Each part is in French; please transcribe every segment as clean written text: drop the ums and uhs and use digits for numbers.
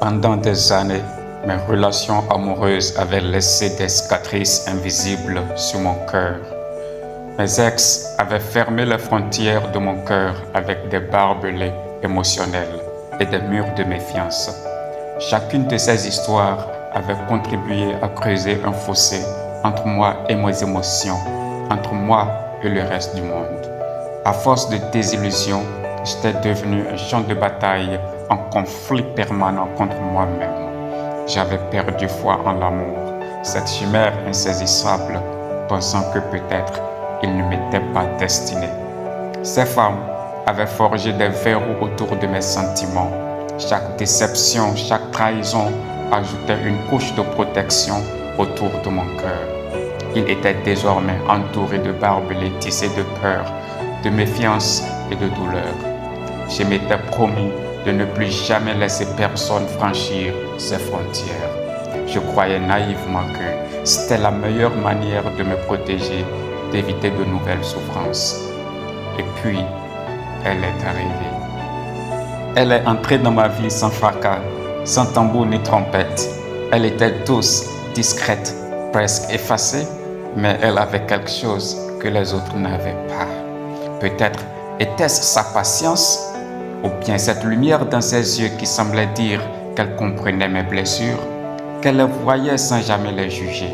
Pendant des années, mes relations amoureuses avaient laissé des cicatrices invisibles sur mon cœur. Mes ex avaient fermé les frontières de mon cœur avec des barbelés émotionnels et des murs de méfiance. Chacune de ces histoires avait contribué à creuser un fossé entre moi et mes émotions, entre moi et le reste du monde. À force de désillusion, j'étais devenu un champ de bataille, un conflit permanent contre moi-même. J'avais perdu foi en l'amour, cette chimère insaisissable, pensant que peut-être il ne m'était pas destiné. Ces femmes avaient forgé des verrous autour de mes sentiments. Chaque déception, chaque trahison ajoutait une couche de protection autour de mon cœur. Il était désormais entouré de barbelés tissés de peur, de méfiance et de douleur. Je m'étais promis de ne plus jamais laisser personne franchir ces frontières. Je croyais naïvement que c'était la meilleure manière de me protéger, d'éviter de nouvelles souffrances. Et puis, elle est arrivée. Elle est entrée dans ma vie sans fracas, sans tambour ni trompette. Elle était douce, discrète, presque effacée, mais elle avait quelque chose que les autres n'avaient pas. Peut-être était-ce sa patience, ou bien cette lumière dans ses yeux qui semblait dire qu'elle comprenait mes blessures, qu'elle les voyait sans jamais les juger.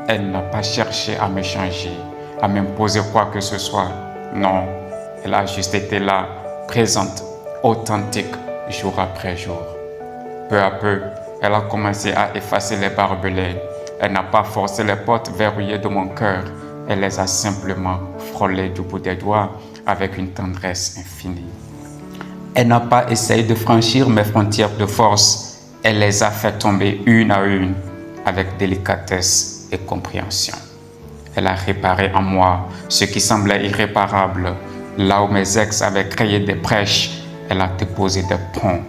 Elle n'a pas cherché à me changer, à m'imposer quoi que ce soit. Non, elle a juste été là, présente, authentique, jour après jour. Peu à peu, elle a commencé à effacer les barbelés. Elle n'a pas forcé les portes verrouillées de mon cœur. Elle les a simplement frôlées du bout des doigts avec une tendresse infinie. Elle n'a pas essayé de franchir mes frontières de force. Elle les a fait tomber une à une avec délicatesse et compréhension. Elle a réparé en moi ce qui semblait irréparable. Là où mes ex avaient créé des brèches, elle a déposé des ponts.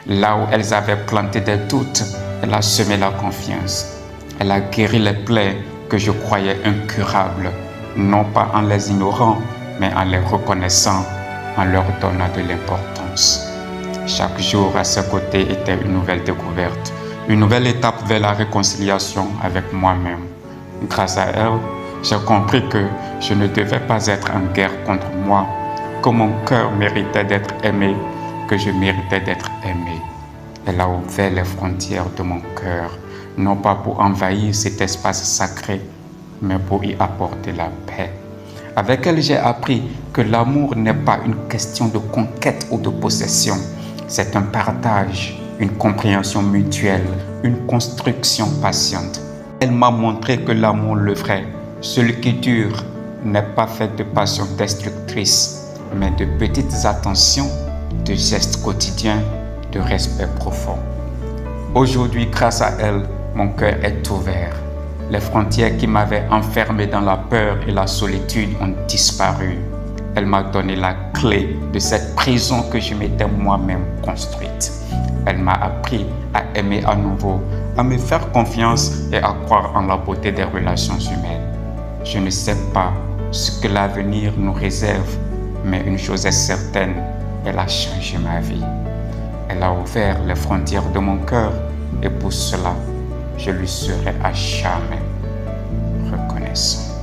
Là où elles avaient planté des doutes, elle a semé la confiance. Elle a guéri les plaies que je croyais incurables, non pas en les ignorant, mais en les reconnaissant, en leur donnant de l'importance. Chaque jour à ses côtés était une nouvelle découverte, une nouvelle étape vers la réconciliation avec moi-même. Grâce à elle, j'ai compris que je ne devais pas être en guerre contre moi, que mon cœur méritait d'être aimé, que je méritais d'être aimé. Elle a ouvert les frontières de mon cœur, non pas pour envahir cet espace sacré, mais pour y apporter la paix. Avec elle, j'ai appris que l'amour n'est pas une question de conquête ou de possession. C'est un partage, une compréhension mutuelle, une construction patiente. Elle m'a montré que l'amour, le vrai, celui qui dure, n'est pas fait de passion destructrice, mais de petites attentions, de gestes quotidiens, de respect profond. Aujourd'hui, grâce à elle, mon cœur est ouvert. Les frontières qui m'avaient enfermé dans la peur et la solitude ont disparu. Elle m'a donné la clé de cette prison que je m'étais moi-même construite. Elle m'a appris à aimer à nouveau, à me faire confiance et à croire en la beauté des relations humaines. Je ne sais pas ce que l'avenir nous réserve, mais une chose est certaine, elle a changé ma vie. Elle a ouvert les frontières de mon cœur et pour cela, je lui serai à jamais reconnaissant.